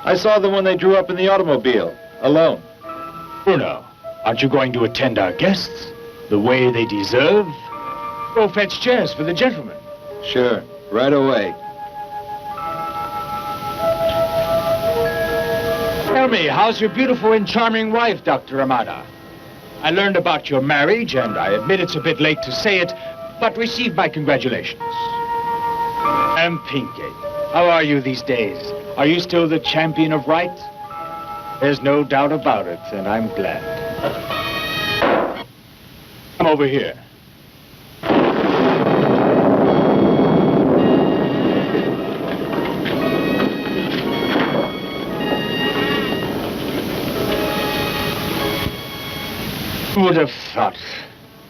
I saw them when they drew up in the automobile, alone. Bruno, aren't you going to attend our guests the way they deserve? Go fetch chairs for the gentlemen. Sure, right away. Tell me, how's your beautiful and charming wife, Dr. Armada? I learned about your marriage, and I admit it's a bit late to say it, but receive my congratulations. And Pinky, how are you these days? Are you still the champion of right? There's no doubt about it, and I'm glad. Come over here. Who would have thought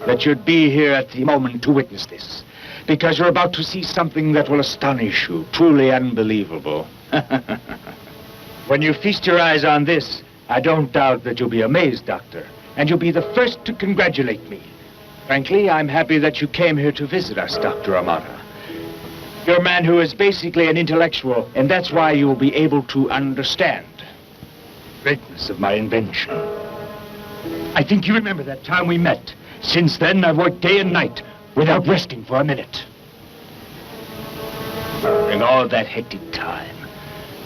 that you'd be here at the moment to witness this? Because you're about to see something that will astonish you, truly unbelievable. When you feast your eyes on this, I don't doubt that you'll be amazed, Doctor, and you'll be the first to congratulate me. Frankly, I'm happy that you came here to visit us, Dr. Armada. You're a man who is basically an intellectual, and that's why you will be able to understand the greatness of my invention. I think you remember that time we met. Since then, I've worked day and night without resting for a minute. During all that hectic time,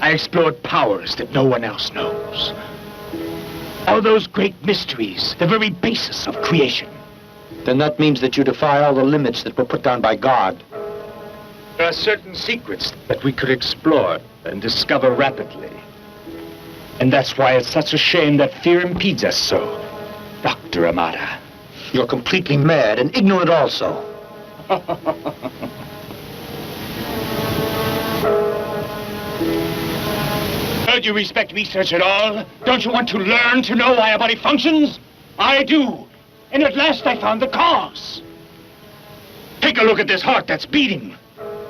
I explored powers that no one else knows. All those great mysteries, the very basis of creation. Then that means that you defy all the limits that were put down by God. There are certain secrets that we could explore and discover rapidly. And that's why it's such a shame that fear impedes us so, Dr. Armada. You're completely mad and ignorant also. Don't you respect research at all? Don't you want to learn to know why a body functions? I do. And at last I found the cause. Take a look at this heart that's beating.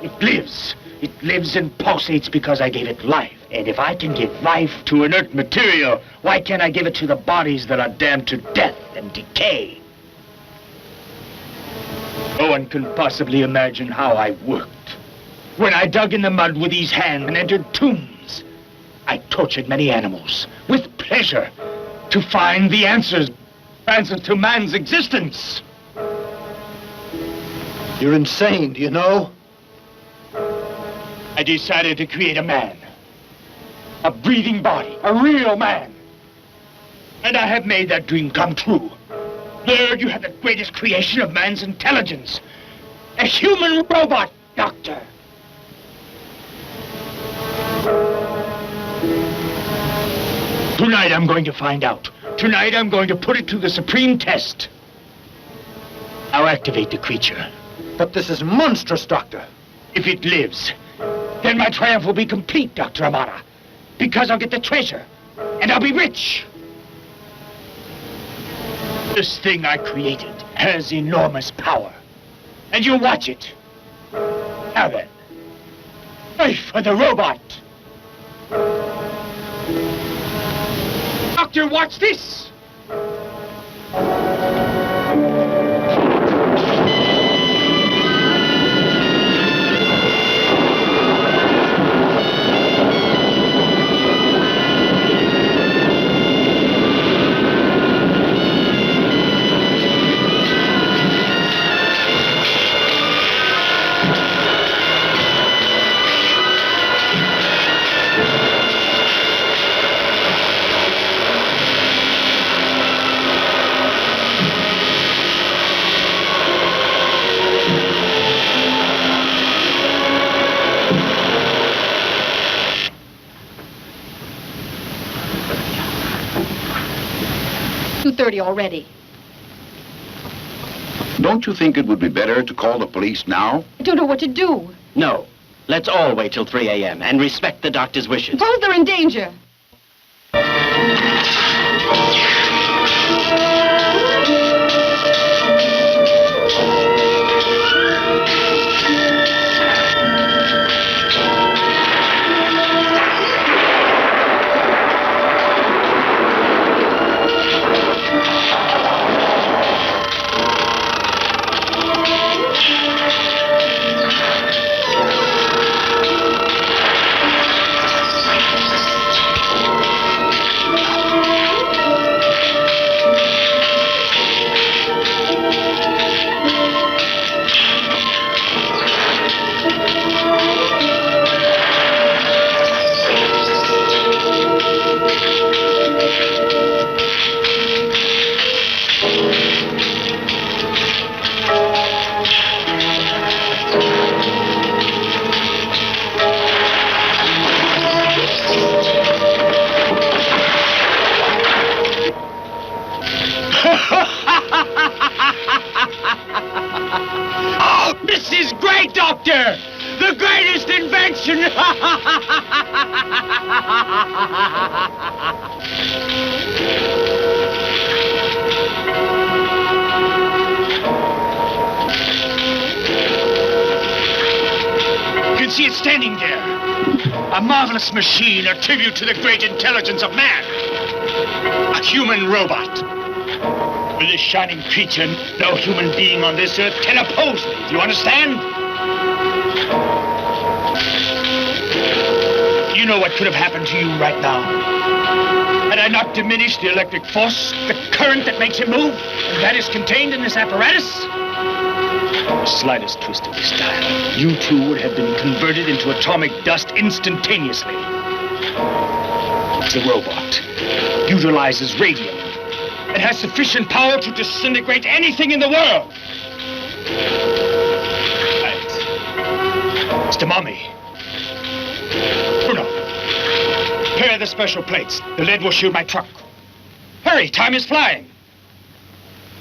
It lives. It lives and pulsates because I gave it life. And if I can give life to inert material, why can't I give it to the bodies that are damned to death and decay? No one can possibly imagine how I worked. When I dug in the mud with these hands and entered tombs, I tortured many animals with pleasure to find the answers to man's existence. You're insane, do you know? I decided to create a man. A breathing body, a real man. And I have made that dream come true. There you have the greatest creation of man's intelligence. A human robot, Doctor. Tonight I'm going to find out. Tonight I'm going to put it to the supreme test. I'll activate the creature. But this is monstrous, Doctor. If it lives, then my triumph will be complete, Dr. Armada. Because I'll get the treasure, and I'll be rich. This thing I created has enormous power, and you'll watch it. Now then, life for the robot. Doctor, watch this. 2:30 already. Don't you think it would be better to call the police now? I don't know what to do. No. Let's all wait till 3 a.m. and respect the doctor's wishes. Both are in danger. Oh, this is great, Doctor! The greatest invention! You can see it standing there. A marvelous machine, a tribute to the great intelligence of man. A human robot. With this shining creature, no human being on this earth can oppose me. Do you understand? You know what could have happened to you right now? Had I not diminished the electric force, the current that makes it move, and that is contained in this apparatus? The slightest twist of this dial, you two would have been converted into atomic dust instantaneously. The robot utilizes radium. It has sufficient power to disintegrate anything in the world. Right. Mr. Mummy. Bruno. Prepare the special plates. The lead will shield my truck. Hurry, time is flying.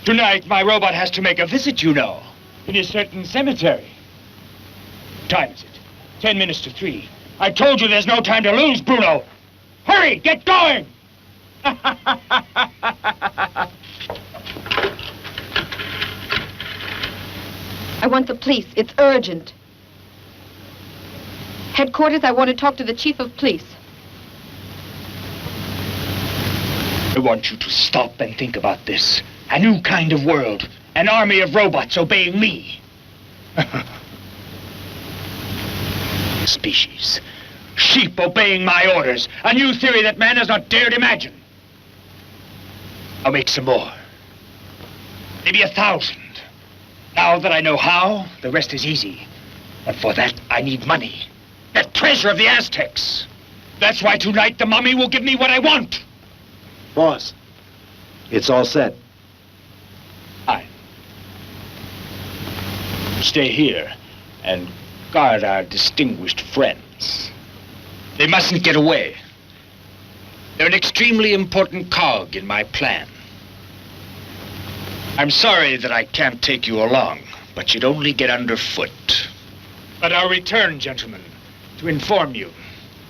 Tonight, my robot has to make a visit, you know. In a certain cemetery. What time is it? 10 minutes to 3. I told you there's no time to lose, Bruno. Hurry, get going! I want the police. It's urgent. Headquarters, I want to talk to the chief of police. I want you to stop and think about this. A new kind of world. An army of robots obeying me. Species. Sheep obeying my orders. A new theory that man has not dared imagine. I'll make some more. Maybe 1,000. Now that I know how, the rest is easy. But for that, I need money. That treasure of the Aztecs. That's why tonight the mummy will give me what I want. Boss, it's all set. Fine. Stay here and guard our distinguished friends. They mustn't get away. They're an extremely important cog in my plan. I'm sorry that I can't take you along, but you'd only get underfoot. But I'll return, gentlemen, to inform you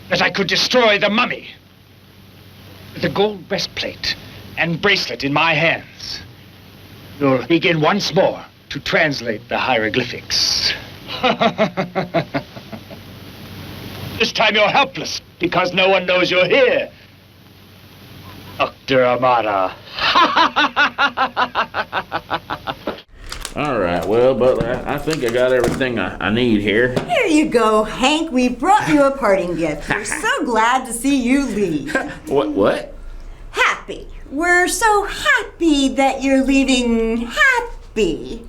that I could destroy the mummy. With the gold breastplate and bracelet in my hands, you'll begin once more to translate the hieroglyphics. This time you're helpless, because no one knows you're here. Dr. Amara. All right, well, Butler, I think I got everything I need here. Here you go, Hank. We brought you a parting gift. We're so glad to see you leave. What? Happy. We're so happy that you're leaving happy.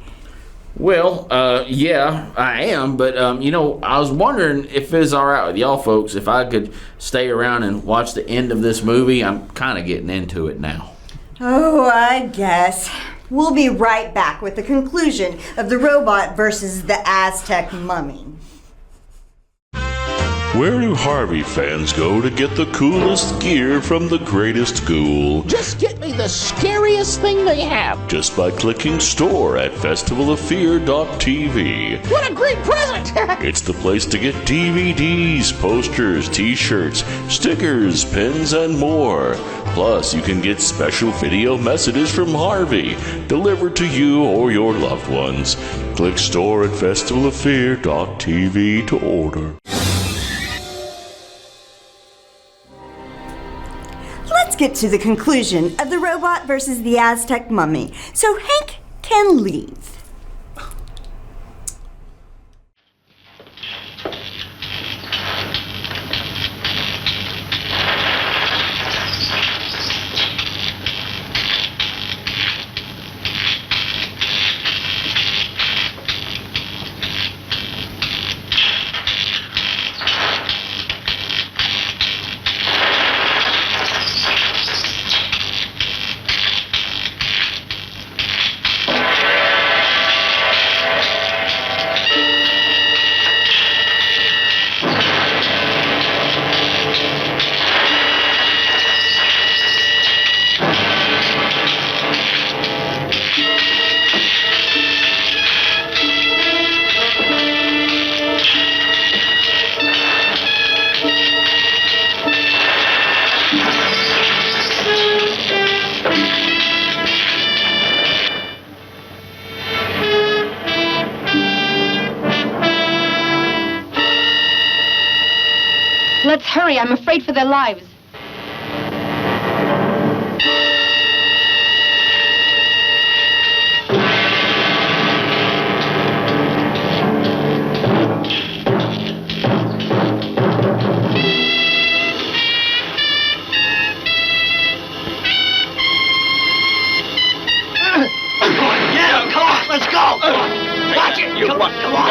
Well, yeah, I am, but, I was wondering if it's all right with y'all folks if I could stay around and watch the end of this movie. I'm kind of getting into it now. Oh, I guess. We'll be right back with the conclusion of the robot versus the Aztec mummy. Where do Harvey fans go to get the coolest gear from the greatest ghoul? Just get me the scariest thing they have. Just by clicking store at festivalofear.tv. What a great present! It's the place to get DVDs, posters, t-shirts, stickers, pins, and more. Plus, you can get special video messages from Harvey delivered to you or your loved ones. Click store at festivalofear.tv to order. Let's get to the conclusion of the robot versus the Aztec mummy, so Hank can leave. Let's hurry. I'm afraid for their lives. Yeah, come on, let's go. Watch it. Come on. Come on.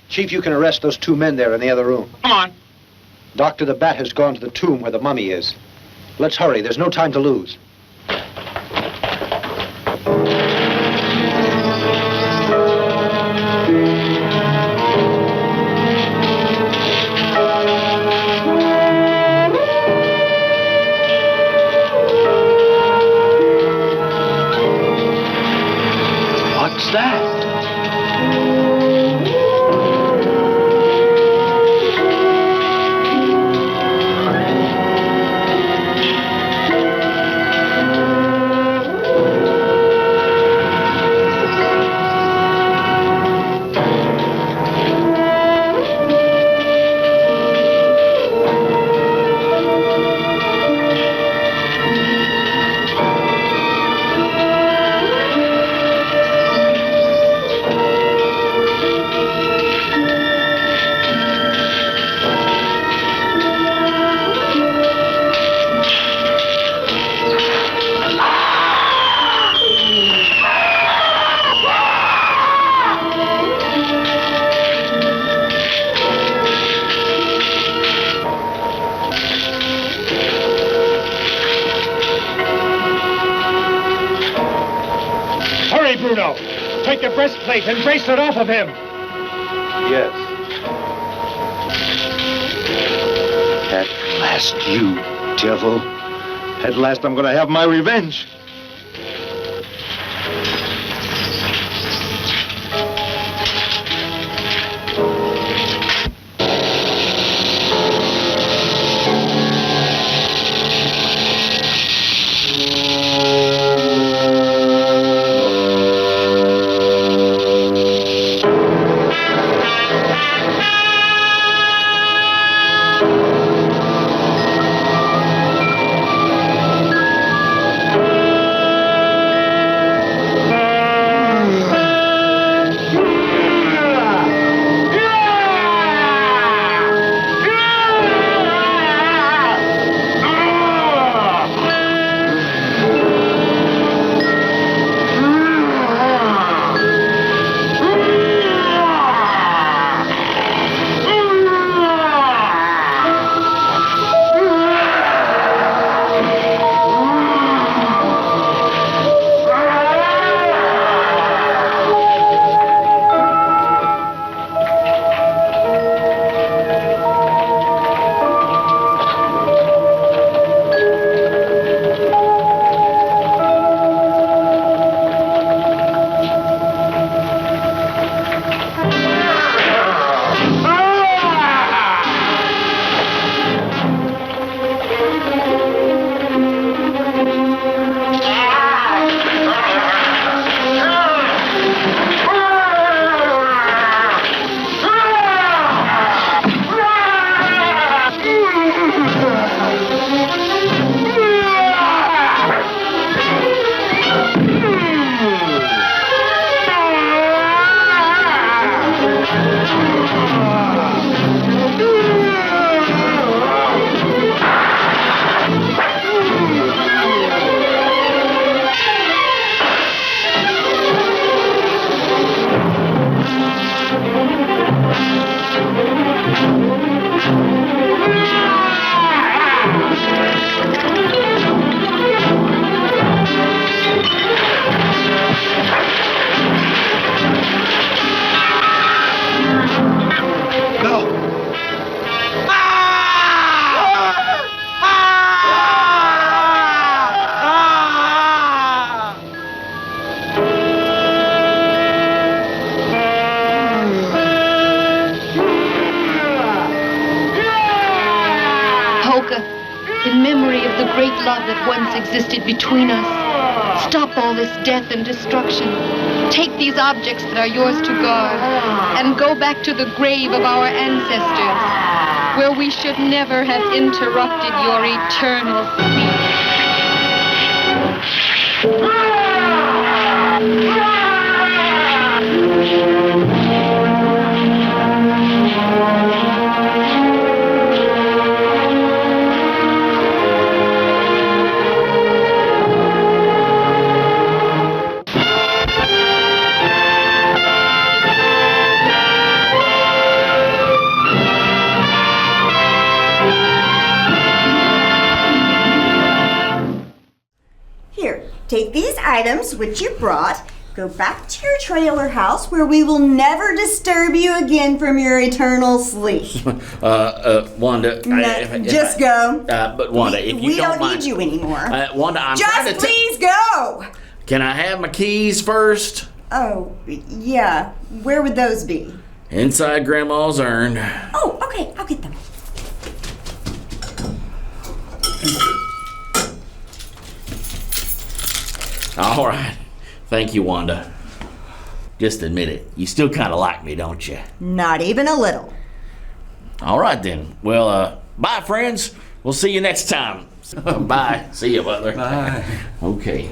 Chief, you can arrest those two men there in the other room. Come on. Dr. the Bat has gone to the tomb where the mummy is. Let's hurry. There's no time to lose. What's that? Bruno. Take the breastplate and bracelet off of him. Yes. At last, you devil. At last, I'm going to have my revenge. once existed between us. Stop all this death and destruction. Take these objects that are yours to guard and go back to the grave of our ancestors, where we should never have interrupted your eternal sleep. Here, take these items which you brought. Go back to your trailer house where we will never disturb you again from your eternal sleep. Wanda. Just go. But Wanda, if you don't mind, need you anymore. Wanda, I'm trying to Just please go. Can I have my keys first? Oh, yeah. Where would those be? Inside Grandma's urn. Oh, okay. I'll get them. All right. Thank you, Wanda. Just admit it. You still kind of like me, don't you? Not even a little. All right, then. Well, bye, friends. We'll see you next time. Bye. See you, Butler. Bye. Okay.